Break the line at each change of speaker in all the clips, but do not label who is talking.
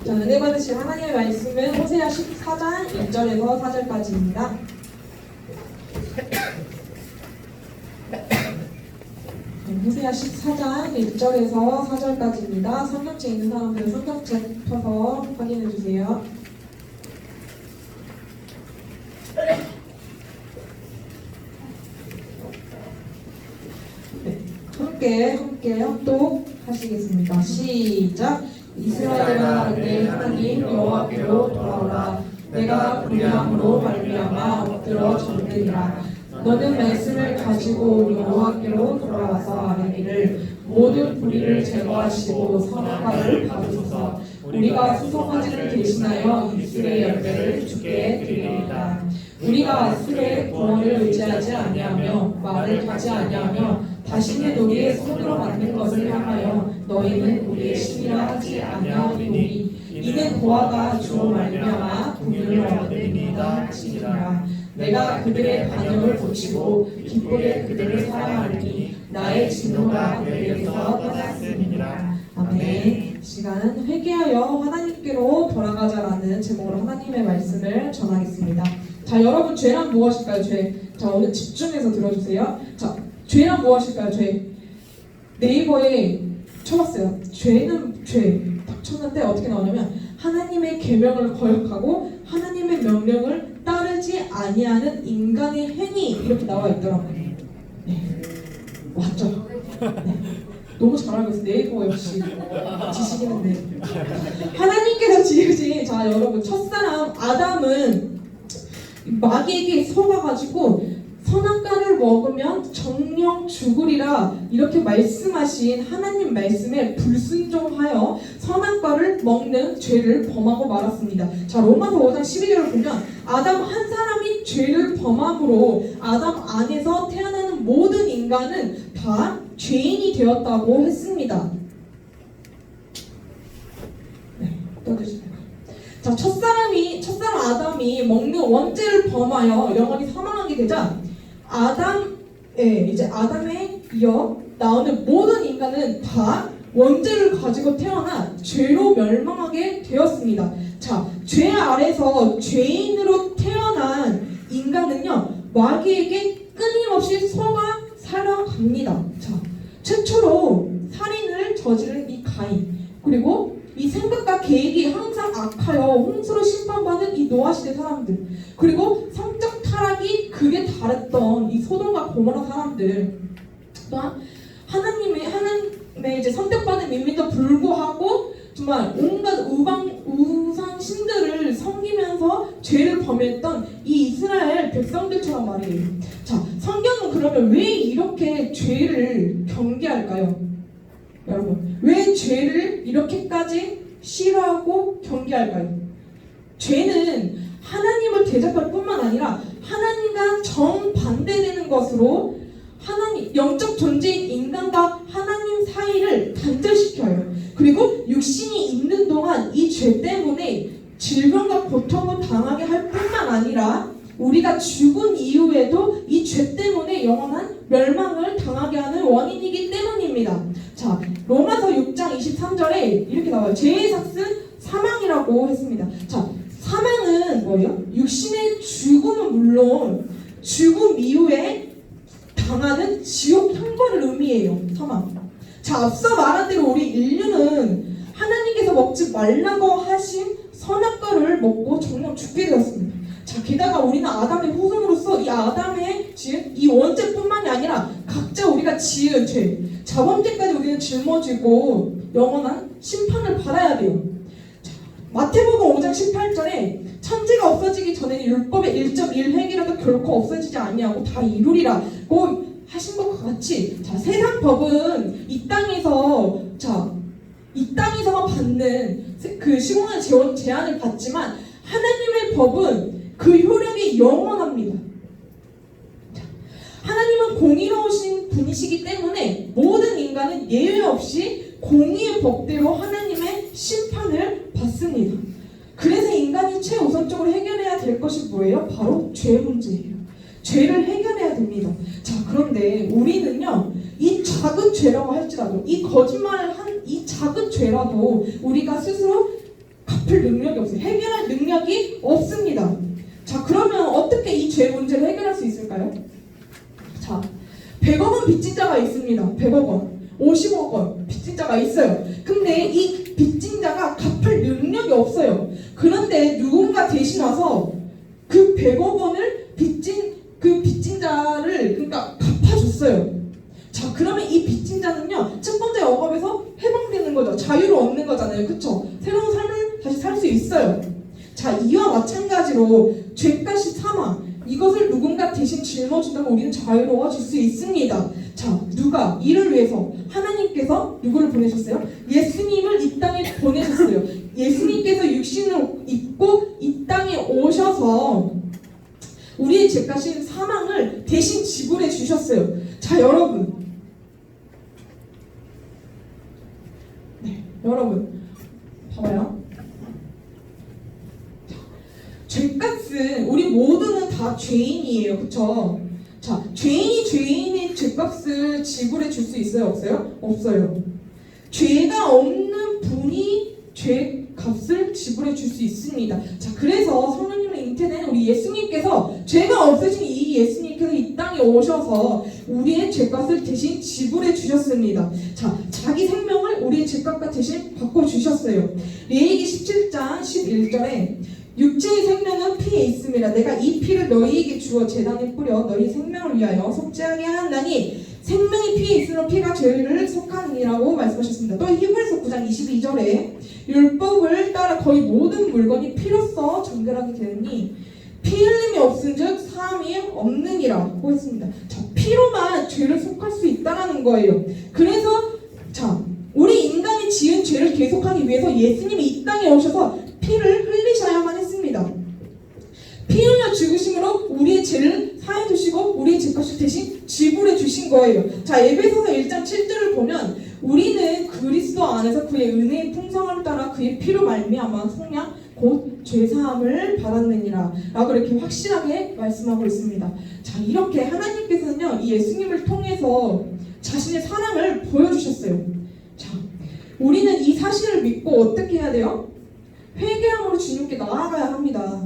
자, 은혜 받으실 하나님의 말씀은 호세아 14장 1절에서 4절까지입니다. 호세아 14장 1절에서 4절까지입니다. 성경책 있는 사람들은 성경책 펴서 확인해 주세요. 네, 함께 합독하시겠습니다. 시작. 이스라엘아, 내 하나님 여호와께로 돌아오라. 내가 불의함으로 말미암아 엎드려 잠들이라. 너는 말씀을 가지고 여호와께로 돌아와서 아뢰기를 모든 불의를 제거하시고 선악과를 받으소서. 우리가 수송아지를 대신하여 이스라엘 열매를 주께 드리리이다. 우리가 술의 구원을 의지하지 아니하며 말을 하지 아니하며 다시는 우리의 손으로 만든 것을 향하여 너희는 우리의 신이라 하지 아니하오니 이는 고아가 주로 말미암아 분을 얻으리이다 하시니라. 내가 그들의 반역을 고치고 기쁘게 그들을 사랑하리니 나의 진노가 그들에게서 떠났음이니라. 아멘. 시간은 회개하여 하나님께로 돌아가자라는 제목으로 하나님의 말씀을 전하겠습니다. 자, 여러분, 죄란 무엇일까요? 죄. 자, 오늘 집중해서 들어주세요. 자, 죄란 무엇일까요? 죄. 네이버에 쳐봤어요. 죄는 죄. 딱 쳤는데 어떻게 나오냐면 하나님의 계명을 거역하고 하나님의 명령을 따르지 아니하는 인간의 행위, 이렇게 나와 있더라고요. 네. 맞죠? 네. 너무 잘 알고 있어요. 네이버 역시 지식인데. 하나님께서 지으신, 자, 여러분, 첫사람 아담은 마귀에게 속아가지고 선악과를 먹으면 정령 죽으리라 이렇게 말씀하신 하나님 말씀에 불순종하여 선악과를 먹는 죄를 범하고 말았습니다. 자, 로마서 5장 12절을 보면 아담 한 사람이 죄를 범함으로 아담 안에서 태어나는 모든 인간은 다 죄인이 되었다고 했습니다. 네, 떠드시네요. 자, 첫사람 아담이 먹는 원죄를 범하여 영원히 사망하게 되자 아담에 이어 나오는 모든 인간은 다 원죄를 가지고 태어나 죄로 멸망하게 되었습니다. 자, 죄 아래서 죄인으로 태어난 인간은요, 마귀에게 끊임없이 속아 살아갑니다. 자, 최초로 살인을 저지른 이 가인, 그리고 이 생각과 계획이 항상 악하여 홍수로 심판받은 이 노아 시대 사람들, 그리고 성적 타락이 극에 달했던 이 소돔과 고모라 사람들, 또한 하나님의 이제 선택받은 민민도 불구하고 정말 온갖 우상 신들을 섬기면서 죄를 범했던 이 이스라엘 백성들처럼 말이에요. 자, 성경은 그러면 왜 이렇게 죄를 경계할까요? 여러분, 왜 죄를 이렇게까지 싫어하고 경계할까요? 죄는 하나님을 대적할 뿐만 아니라 하나님과 정반대되는 것으로 영적 존재인 인간과 하나님 사이를 단절시켜요. 그리고 육신이 있는 동안 이 죄 때문에 질병과 고통을 당하게 할 뿐만 아니라 우리가 죽은 이후에도 이 죄 때문에 영원한 멸망을 당하게 하는 원인이기 때문입니다. 자, 로마서 6장 23절에 이렇게 나와요. 죄의 삭은 사망이라고 했습니다. 자, 사망은 뭐예요? 육신의 죽음은 물론 죽음 이후에 당하는 지옥 형벌을 의미해요. 사망. 자, 앞서 말한 대로 우리 인류는 하나님께서 먹지 말라고 하신 선악과를 먹고 정녕 죽게 되었습니다. 자, 게다가 우리는 아담의 후손으로서 이 아담의 지은 이 원죄뿐만이 아니라 각자 우리가 지은 죄, 자범죄까지 우리는 짊어지고 영원한 심판을 받아야 돼요. 자, 마태복음 5장 18절에 천지가 없어지기 전에는 율법의 1.1 획이라도 결코 없어지지 아니하고 다 이루리라고 하신 것과 같이, 자, 세상 법은 이 땅에서만 받는 그 시공의 제한을 받지만 하나님의 법은 그 효력이 영원합니다. 자, 하나님은 공의로우신 분이시기 때문에 모든 인간은 예외 없이 공의의 법대로 하나님의 심판을 받습니다. 그래서 인간이 최우선적으로 해결해야 될 것이 뭐예요? 바로 죄 문제예요. 죄를 해결해야 됩니다. 자, 그런데 우리는요, 이 작은 죄라고 할지라도, 이 거짓말을 한 이 작은 죄라도 우리가 스스로 갚을 능력이 없어요. 해결할 능력이 없습니다. 자, 그러면 어떻게 이 죄 문제를 해결할 수 있을까요? 자, 100억 원 빚진 자가 있습니다. 100억 원, 50억 원 빚진 자가 있어요. 근데 이 빚진 자가 갚을 능력이 없어요. 그런데 누군가 대신 와서 그 100억 원을 빚진 자를 그러니까 갚아줬어요. 자, 그러면 이 빚진 자는요, 첫 번째 억압에서 해방되는 거죠. 자유를 얻는 거잖아요. 그쵸? 새로운 삶을 다시 살 수 있어요. 자, 이와 마찬가지로 죄값이 사망, 이것을 누군가 대신 짊어진다면 우리는 자유로워질 수 있습니다. 자, 누가 이를 위해서 하나님께서 누구를 보내셨어요? 예수님을 이 땅에 보내셨어요. 예수님께서 육신을 입고 이 땅에 오셔서 우리의 죄값인 사망을 대신 지불해 주셨어요. 자, 여러분, 여러분 봐봐요. 죄값은 우리 모두는 다 죄인이에요. 그쵸? 자, 죄인이 죄인의 죄값을 지불해 줄 수 있어요? 없어요? 없어요. 죄가 없는 분이 죄값을 지불해 줄 수 있습니다. 자, 그래서 성령님을 잉태된 우리 예수님께서 죄가 없으신 이 예수님께서 이 땅에 오셔서 우리의 죄값을 대신 지불해 주셨습니다. 자, 자기 생명을 우리의 죄값과 대신 바꿔주셨어요. 레위기 17장 11절에 육체의 생명은 피에 있음이라 내가 이 피를 너희에게 주어 제단에 뿌려 너희 생명을 위하여 속죄하게 하나니 생명이 피에 있으므로 피가 죄를 속하느니라고 말씀하셨습니다. 또 히브리서 9장 22절에 율법을 따라 거의 모든 물건이 피로써 정결하게 되느니 피 흘림이 없은즉 사함이 없느니라고 했습니다. 자, 피로만 죄를 속할 수 있다는 거예요. 그래서 자, 우리 인간이 지은 죄를 계속하기 위해서 예수님이 이 땅에 오셔서 피를 흘리셔야만 했습니다. 피 흘려 죽으심으로 우리의 죄를 사해 주시고 우리의 죄값을 대신 지불해 주신 거예요. 자, 에베소서 1장 7절을 보면 우리는 그리스도 안에서 그의 은혜의 풍성함을 따라 그의 피로 말미암아 속량 곧 죄사함을 받았느니라 라고 이렇게 확실하게 말씀하고 있습니다. 자, 이렇게 하나님께서는요, 이 예수님을 통해서 자신의 사랑을 보여주셨어요. 자, 우리는 이 사실을 믿고 어떻게 해야 돼요? 회개함으로 주님께 나아가야 합니다.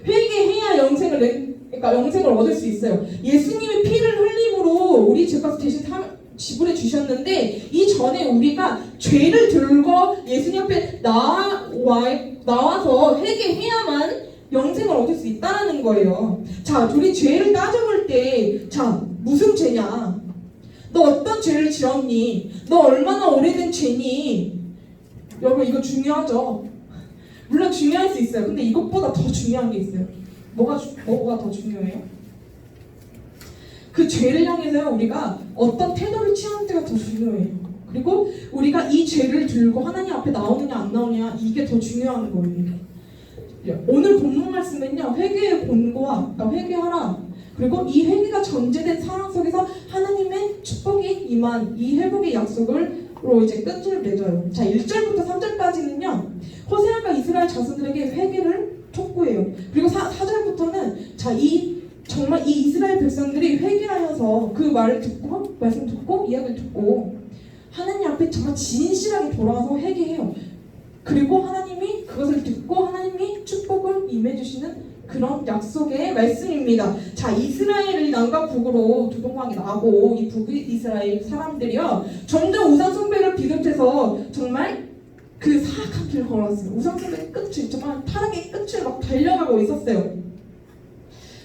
회개해야 영생을 얻을 수 있어요. 예수님이 피를 흘림으로 우리 죄값을 대신 지불해 주셨는데 이전에 우리가 죄를 들고 예수님 앞에 나와서 회개해야만 영생을 얻을 수 있다는 거예요. 자, 우리 죄를 따져볼 때, 자, 무슨 죄냐? 너 어떤 죄를 지었니? 너 얼마나 오래된 죄니? 여러분, 이거 중요하죠? 물론 중요할 수 있어요. 근데 이것보다 더 중요한 게 있어요. 뭐가 더 중요해요? 그 죄를 향해서 우리가 어떤 태도를 취하는지가 더 중요해요. 그리고 우리가 이 죄를 들고 하나님 앞에 나오느냐 안 나오느냐, 이게 더 중요한 거예요. 오늘 본문 말씀은요, 회개의 본고와, 그러니까 회개하라, 그리고 이 회개가 전제된 상황 속에서 하나님의 축복이 임한 이 회복의 약속으로 이제 끝을 맺어요. 자, 1절부터 3절까지는요, 호세아가 이스라엘 자손들에게 회개를 촉구해요. 그리고 4절부터는 자, 정말 이 이스라엘 백성들이 회개하여서 그 말을 듣고, 말씀 듣고, 이야기를 듣고 하나님 앞에 정말 진실하게 돌아와서 회개해요. 그리고 하나님이 그것을 듣고 하나님이 축복을 임해주시는 그런 약속의 말씀입니다. 자, 이스라엘이 남과 북으로 두동강이 나고 이 북이스라엘 사람들이요, 점점 우상숭배를 비롯해서 정말 그 사악한 길을 걸어왔어요. 우상숭배의 끝을, 정말 타락의 끝을 막 달려가고 있었어요.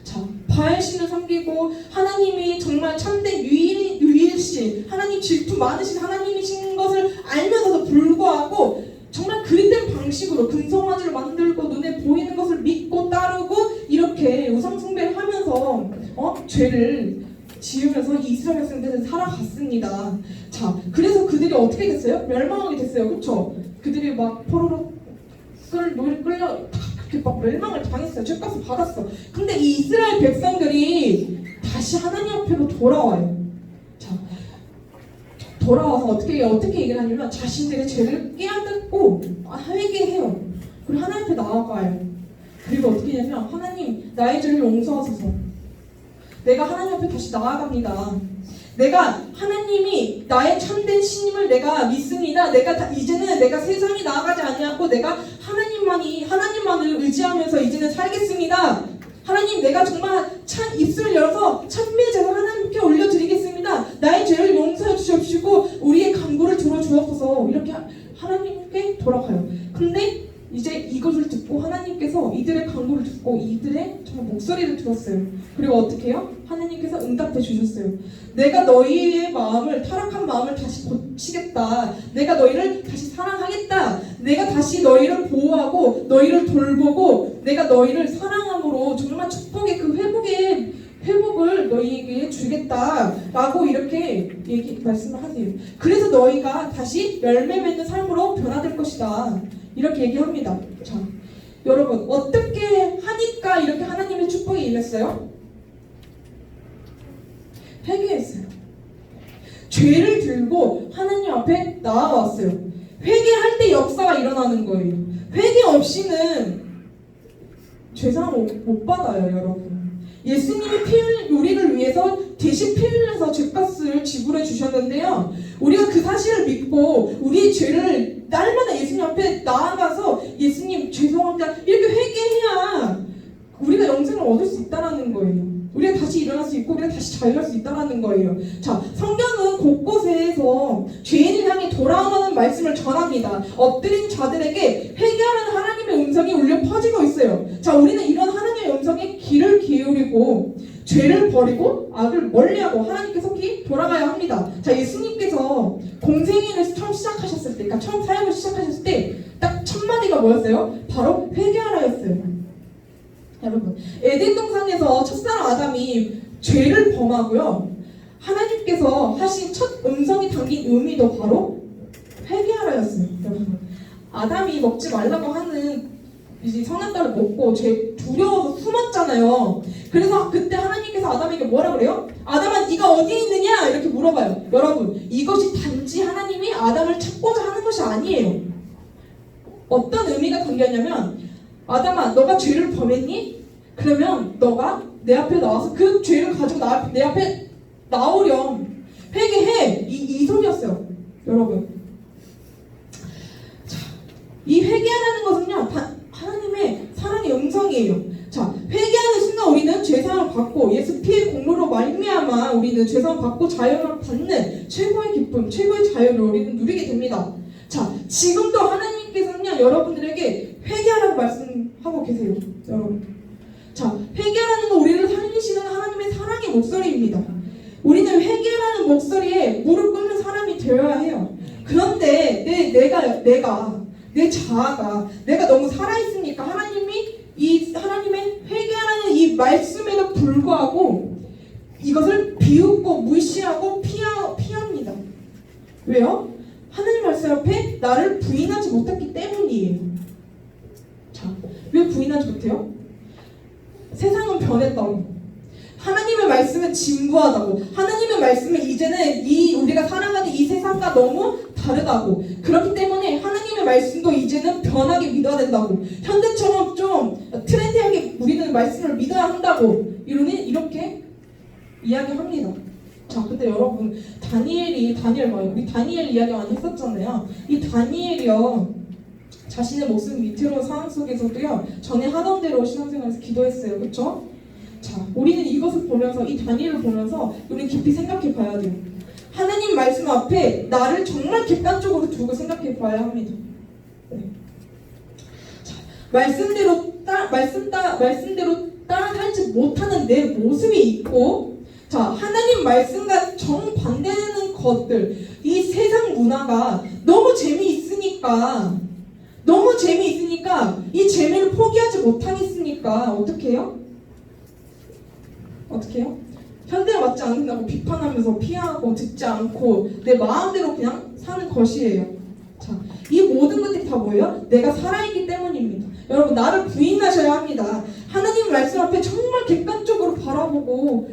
자, 바알신을 섬기고 하나님이 정말 참된 유일신, 하나님 질투 많으신 하나님이신 것을 알면서도 불구하고 정말 그릇된 방식으로 금송아지를 만들고 눈에 보이는 것을 믿고 따르고 이렇게 우상숭배를 하면서 죄를 지으면서 이스라엘 백성들은 살아갔습니다. 자, 그래서 그들이 어떻게 됐어요? 멸망하게 됐어요. 그렇죠? 그들이 막 포로로 끌려 이렇게 막 멸망을 당했어요. 죄값을 받았어. 근데 이 이스라엘 백성들이 다시 하나님 앞으로 돌아와요. 자, 돌아와서 어떻게 얘기를 하냐면 자신들의 죄를 깨닫고 회개해요. 그리고 하나님 앞에 나아가요. 그리고 어떻게 하냐면 하나님, 나의 죄를 용서하소서. 내가 하나님 앞에 다시 나아갑니다. 내가 하나님이 나의 참된 신임을 내가 믿습니다. 이제는 내가 세상에 나아가지 아니하고 내가 하나님만을 의지하면서 이제는 살겠습니다. 하나님, 내가 정말 참 입술을 열어서 찬미의 제사 하나님께 올려드리겠습니다. 나의 죄를 용서해 주시옵시고 우리의 간구를 들어주옵소서. 이렇게 하나님께 돌아가요. 근데 이제 이것을 듣고 하나님께서 이들의 간구를 듣고 이들의 정말 목소리를 들었어요. 그리고 어떻게 해요? 하나님께서 응답해 주셨어요. 내가 너희의 마음을, 타락한 마음을 다시 고치겠다. 내가 너희를 다시 사랑하겠다. 내가 다시 너희를 보호하고 너희를 돌보고 내가 너희를 사랑함으로 정말 축복의 그 회복을 너희에게 주겠다라고 이렇게 말씀을 하세요. 그래서 너희가 다시 열매 맺는 삶으로 변화될 것이다. 이렇게 얘기합니다. 자, 여러분, 어떻게 하니까 이렇게 하나님의 축복이 임했어요? 회개했어요. 죄를 들고 하나님 앞에 나아왔어요. 회개할 때 역사가 일어나는 거예요. 회개 없이는 죄사함 못 받아요, 여러분. 예수님이 우리를 위해서 대신 피 흘려서 죄값을 지불해 주셨는데요. 우리가 그 사실을 믿고 우리의 죄를 날마다 예수님 앞에 나아가서 예수님 죄송합니다 이렇게 회개해야 우리가 영생을 얻을 수 있다는 거예요. 우리가 다시 일어날 수 있고 우리가 다시 자유할 수 있다는 거예요. 자, 성경은 곳곳에서 죄인을 향해 돌아오는 말씀을 전합니다. 엎드린 자들에게 회개하라는 하나님의 음성이 울려 퍼지고 있어요. 자, 우리는 이런 하나님의 음성에 귀를 기울이고 죄를 버리고 악을 멀리하고 하나님께 속히 돌아가야 합니다. 자, 예수님께서 공생애를 처음 시작하셨을 때, 그러니까 처음 사역을 시작하셨을 때 딱 첫 마디가 뭐였어요? 바로 회개하라였어요. 여러분, 에덴 동산에서 첫사람 아담이 죄를 범하고요. 하나님께서 하신 첫 음성이 담긴 의미도 바로 회개하라였어요. 여러분, 아담이 먹지 말라고 하는 이제 선악과를 먹고 두려워서 숨었잖아요. 그래서 그때 하나님께서 아담에게 뭐라 그래요? 아담아, 네가 어디에 있느냐? 이렇게 물어봐요. 여러분, 이것이 단지 하나님이 아담을 찾고자 하는 것이 아니에요. 어떤 의미가 담겼냐면, 아담아, 너가 죄를 범했니? 그러면 너가 내 앞에 나와서 그 죄를 가지고 내 앞에 나오렴. 회개해. 이 소리였어요. 여러분. 자, 이 회개하라는 것은요, 하나님의 사랑의 음성이에요. 자, 회개하는 순간 우리는 죄사함을 받고 예수 피의 공로로 말미암아 우리는 죄사함을 받고 자유를 받는 최고의 기쁨, 최고의 자유를 우리는 누리게 됩니다. 자, 지금도 하나님께서는요, 여러분들에게 회개하라고 말씀하고 계세요. 여러분. 자, 회개하라는 건 우리를 살리시는 하나님의 사랑의 목소리입니다. 우리는 회개하라는 목소리에 무릎 꿇는 사람이 되어야 해요. 그런데 내 자아가 내가 너무 살아있으니까 하나님의 회개하라는 이 말씀에도 불구하고 이것을 비웃고 무시하고 피합니다. 왜요? 하나님 말씀 앞에 나를 부인하지 못했기 때문이에요. 자, 왜 부인하지 못해요? 세상은 변했다고. 하나님의 말씀은 진부하다고. 하나님의 말씀은 이제는 우리가 살아가는 이 세상과 너무 다르다고. 그렇기 때문에 하나님의 말씀도 이제는 변하게 믿어야 된다고. 현대처럼 좀 트렌디하게 우리는 말씀을 믿어야 한다고. 이렇게 이야기합니다. 자, 근데 여러분, 우리 다니엘 이야기 많이 했었잖아요. 이 다니엘이요, 자신의 목숨 위태로운 상황 속에서도요, 전에 하던 대로 신앙생활에서 기도했어요. 그렇죠? 자, 우리는 이것을 보면서, 이 다니엘을 보면서 우리는 깊이 생각해 봐야 돼요. 하나님 말씀 앞에 나를 정말 객관적으로 두고 생각해 봐야 합니다. 네. 자, 말씀대로 따라살지 못하는 내 모습이 있고, 자, 하나님 말씀과 정반대되는 것들, 이 세상 문화가 너무 재미있으니까 이 재미를 포기하지 못하겠으니까 어떻게 해요? 현대에 맞지 않는다고 비판하면서 피하고 듣지 않고 내 마음대로 그냥 사는 것이에요. 자, 이 모든 것들이 다 뭐예요? 내가 살아있기 때문입니다. 여러분, 나를 부인하셔야 합니다. 하나님 말씀 앞에 정말 객관적으로 바라보고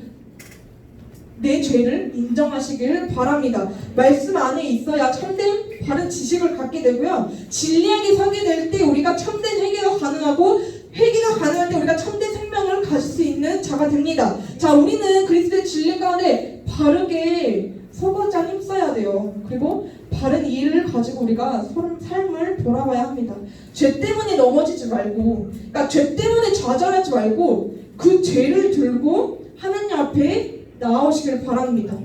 내 죄를 인정하시길 바랍니다. 말씀 안에 있어야 참된 바른 지식을 갖게 되고요. 진리하게 서게 될 때 우리가 참된 회개가 가능하고, 회개가 가능할 때 우리가 참된 생명을 가질 수 있는 자가 됩니다. 자, 우리는 그리스도의 진리 가운데 바르게 서고자 힘써야 돼요. 그리고 바른 이해를 가지고 우리가 삶을 돌아봐야 합니다. 죄 때문에 넘어지지 말고, 그러니까 죄 때문에 좌절하지 말고 그 죄를 들고 하나님 앞에 나아오시길 바랍니다.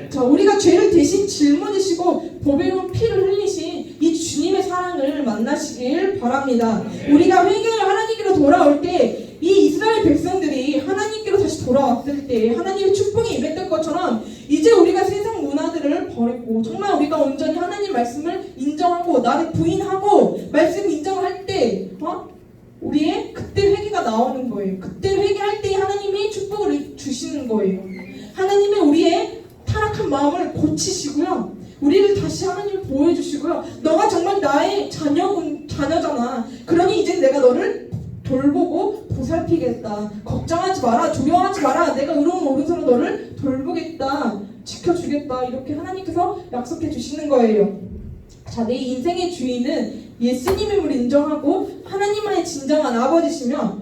자, 우리가 죄를 대신 짊어지시고 보배로운 피를 흘리신 이 주님의 사랑을 만나시길 바랍니다. 우리가 회개를 하나님께로 돌아올 때 이 이스라엘 백성들이 하나님께로 다시 돌아왔을 때 하나님의 축복이 임했던 것처럼 이제 우리가 세상 문화들을 버리고 정말 우리가 온전히 하나님 말씀을 인정하고 나를 부인하고 말씀 인정을 할 때 우리의 그때 회개가 나오는 거예요. 그때 회개할 때 하나님이 축복을 주시는 거예요. 하나님의 우리의 타락한 마음을 고치시고요. 우리를 다시 하나님 보호해주시고요. 너가 정말 나의 자녀잖아. 그러니 이제 내가 너를 돌보고 보살피겠다. 걱정하지 마라. 두려워하지 마라. 내가 의로운 오른손으로 너를 돌보겠다. 지켜주겠다. 이렇게 하나님께서 약속해 주시는 거예요. 자, 내 인생의 주인은 예수님임을 인정하고 하나님만의 진정한 아버지시며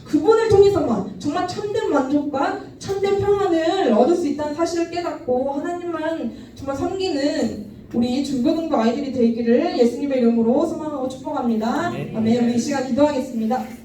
그분을 통해서만 정말 참된 만족과 참된 평안을 얻을 수 있다는 사실을 깨닫고 하나님만 정말 섬기는 우리 중고등부 아이들이 되기를 예수님의 이름으로 소망하고 축복합니다. 아멘. 우리 이 시간 기도하겠습니다.